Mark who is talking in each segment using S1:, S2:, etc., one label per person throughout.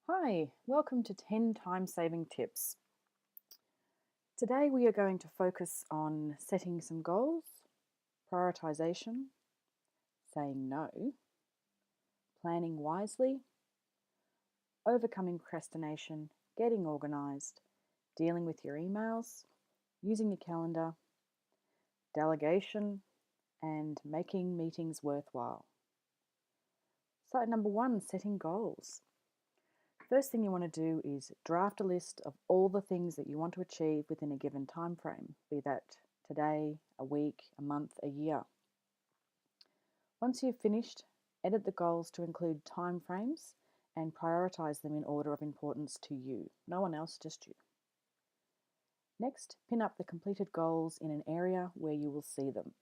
S1: Hi, welcome to 10 Time Saving Tips. Today we are going to focus on setting some goals, prioritization, saying no, planning wisely, overcoming procrastination, getting organized, dealing with your emails, using your calendar, delegation, and making meetings worthwhile. So, number one, setting goals. First thing you want to do is draft a list of all the things that you want to achieve within a given time frame, be that today, a week, a month, a year. Once you've finished, edit the goals to include time frames and prioritize them in order of importance to you. No one else, just you. Next, pin up the completed goals in an area where you will see them.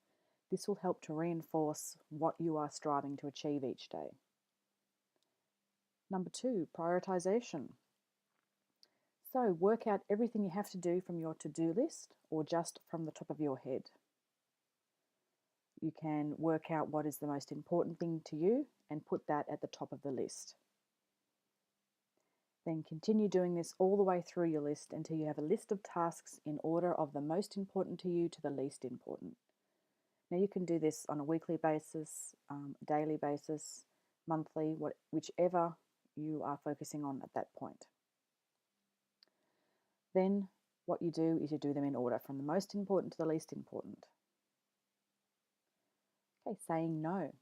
S1: This will help to reinforce what you are striving to achieve each day. Number two, prioritization. So work out everything you have to do from your to-do list or just from the top of your head. You can work out what is the most important thing to you and put that at the top of the list. Then continue doing this all the way through your list until you have a list of tasks in order of the most important to you to the least important. Now you can do this on a weekly basis, daily basis, monthly, whichever you are focusing on at that point. Then what you do is you do them in order from the most important to the least important. Okay, saying no.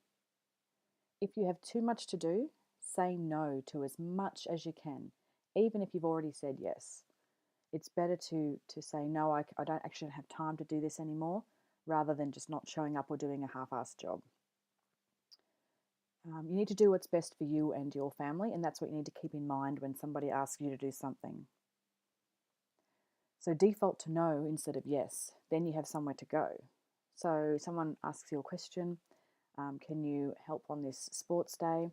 S1: If you have too much to do, say no to as much as you can, even if you've already said yes. It's better to say, no, I don't actually have time to do this anymore, rather than just not showing up or doing a half-assed job. You need to do what's best for you and your family, and that's what you need to keep in mind when somebody asks you to do something. So default to no instead of yes, then you have somewhere to go. So someone asks you a question, can you help on this sports day?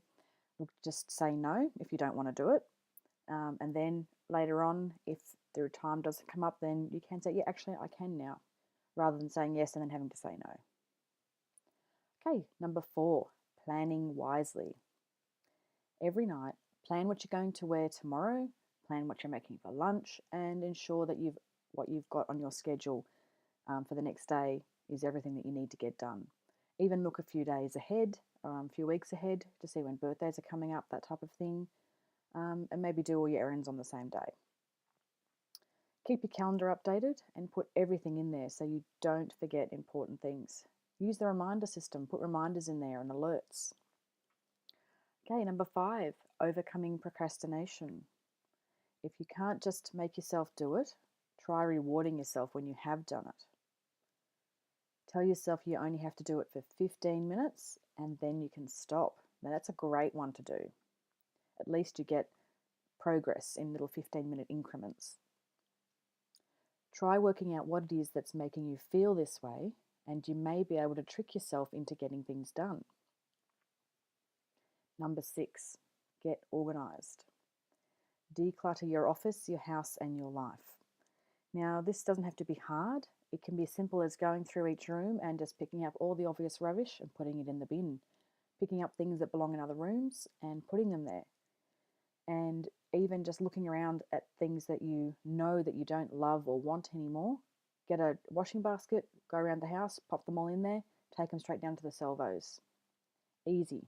S1: Look, just say no if you don't want to do it. And then later on, if the time doesn't come up, then you can say, yeah, actually I can now, rather than saying yes and then having to say no. Okay, number 4, planning wisely. Every night, plan what you're going to wear tomorrow, plan what you're making for lunch, and ensure that what you've got on your schedule for the next day is everything that you need to get done. Even look a few days ahead, a few weeks ahead to see when birthdays are coming up, that type of thing, and maybe do all your errands on the same day. Keep your calendar updated and put everything in there so you don't forget important things. Use the reminder system, put reminders in there and alerts. Okay, number 5, overcoming procrastination. If you can't just make yourself do it, try rewarding yourself when you have done it. Tell yourself you only have to do it for 15 minutes and then you can stop. Now that's a great one to do. At least you get progress in little 15-minute increments. Try working out what it is that's making you feel this way, and you may be able to trick yourself into getting things done. Number 6, get organised. Declutter your office, your house, and your life. Now, this doesn't have to be hard. It can be as simple as going through each room and just picking up all the obvious rubbish and putting it in the bin. Picking up things that belong in other rooms and putting them there. And even just looking around at things that you know that you don't love or want anymore. Get a washing basket, go around the house, pop them all in there, take them straight down to the salvos. Easy.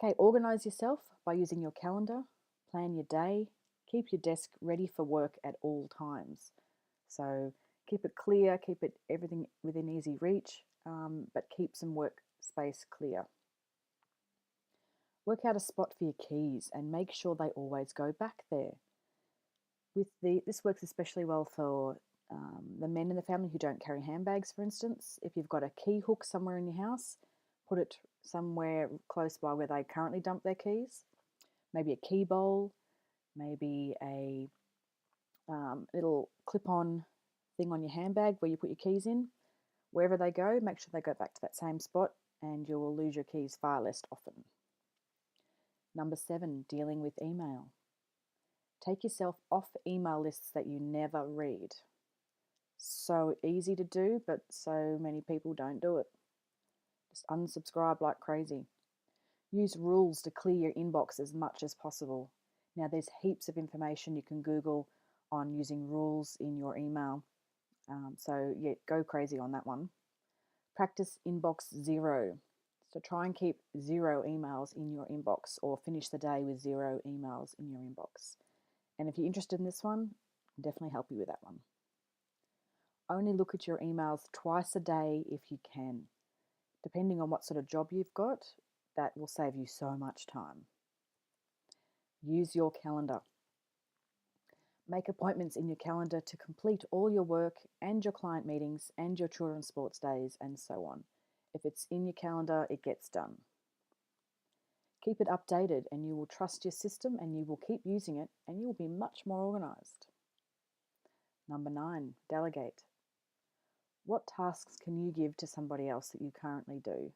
S1: Okay, organise yourself by using your calendar, plan your day, keep your desk ready for work at all times. So keep it clear, keep everything within easy reach, but keep some workspace clear. Work out a spot for your keys and make sure they always go back there. This works especially well for the men in the family who don't carry handbags, for instance. If you've got a key hook somewhere in your house, put it somewhere close by where they currently dump their keys. Maybe a key bowl, maybe a little clip-on thing on your handbag where you put your keys in. Wherever they go, make sure they go back to that same spot and you will lose your keys far less often. Number 7, dealing with email. Take yourself off email lists that you never read. So easy to do, but so many people don't do it. Just unsubscribe like crazy. Use rules to clear your inbox as much as possible. Now, there's heaps of information you can Google on using rules in your email. So, yeah, go crazy on that one. Practice inbox zero. So, try and keep 0 emails in your inbox or finish the day with 0 emails in your inbox. And if you're interested in this one, I can definitely help you with that one. Only look at your emails twice a day if you can. Depending on what sort of job you've got, that will save you so much time. Use your calendar. Make appointments in your calendar to complete all your work and your client meetings and your children's sports days and so on. If it's in your calendar, it gets done. Keep it updated and you will trust your system and you will keep using it and you will be much more organised. Number 9, delegate. What tasks can you give to somebody else that you currently do?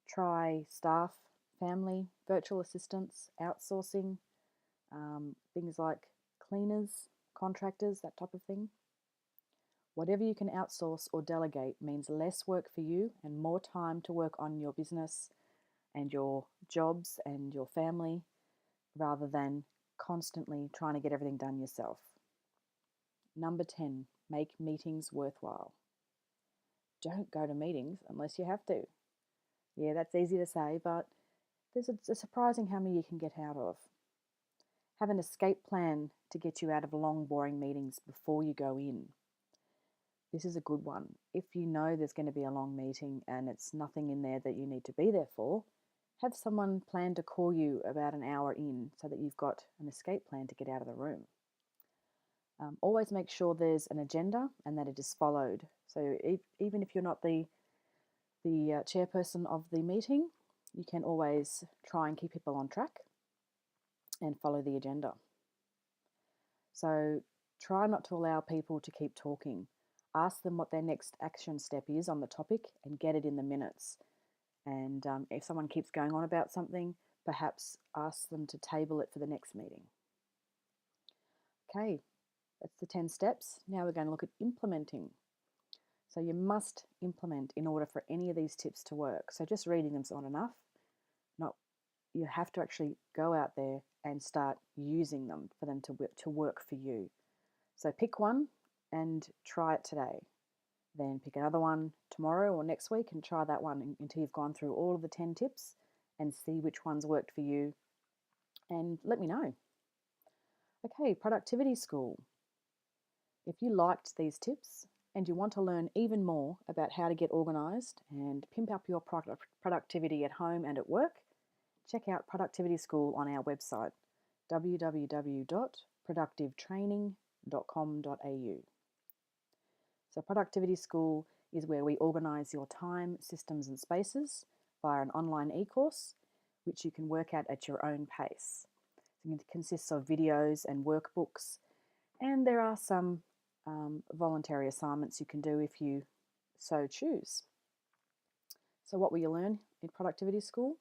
S1: Try staff, family, virtual assistants, outsourcing, things like cleaners, contractors, that type of thing. Whatever you can outsource or delegate means less work for you and more time to work on your business and your jobs and your family rather than constantly trying to get everything done yourself. Number 10, make meetings worthwhile. Don't go to meetings unless you have to. Yeah, that's easy to say, but it's surprising how many you can get out of. Have an escape plan to get you out of long, boring meetings before you go in. This is a good one. If you know there's going to be a long meeting and it's nothing in there that you need to be there for, have someone plan to call you about an hour in so that you've got an escape plan to get out of the room. Always make sure there's an agenda and that it is followed. So even if you're not the chairperson of the meeting, you can always try and keep people on track and follow the agenda. So try not to allow people to keep talking. Ask them what their next action step is on the topic and get it in the minutes. And if someone keeps going on about something, perhaps ask them to table it for the next meeting. Okay, that's the 10 steps. Now we're going to look at implementing. So you must implement in order for any of these tips to work. So just reading them's not enough. You have to actually go out there and start using them for them to work for you. So pick one and try it today. Then pick another one tomorrow or next week and try that one until you've gone through all of the 10 tips and see which ones worked for you and let me know. Okay, productivity school. If you liked these tips and you want to learn even more about how to get organised and pimp up your productivity at home and at work, check out Productivity School on our website, www.productivetraining.com.au. So Productivity School is where we organise your time, systems and spaces via an online e-course, which you can work at your own pace. It consists of videos and workbooks, and there are some voluntary assignments you can do if you so choose. So what will you learn in Productivity School?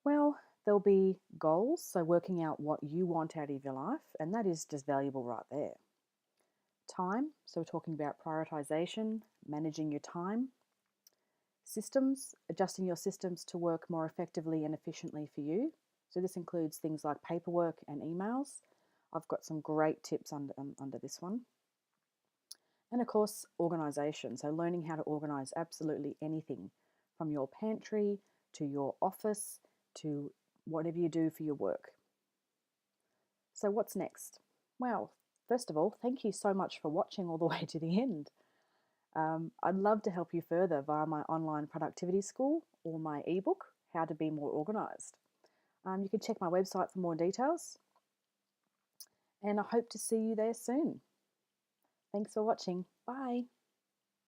S1: Well, there'll be goals, so working out what you want out of your life, and that is just valuable right there. Time, so we're talking about prioritization, managing your time. Systems, adjusting your systems to work more effectively and efficiently for you. So this includes things like paperwork and emails. I've got some great tips under this one. And of course, organisation, so learning how to organise absolutely anything from your pantry to your office to whatever you do for your work. So what's next? Well, first of all, thank you so much for watching all the way to the end. I'd love to help you further via my online productivity school or my ebook, How to Be More Organised. You can check my website for more details. And I hope to see you there soon. Thanks for watching. Bye.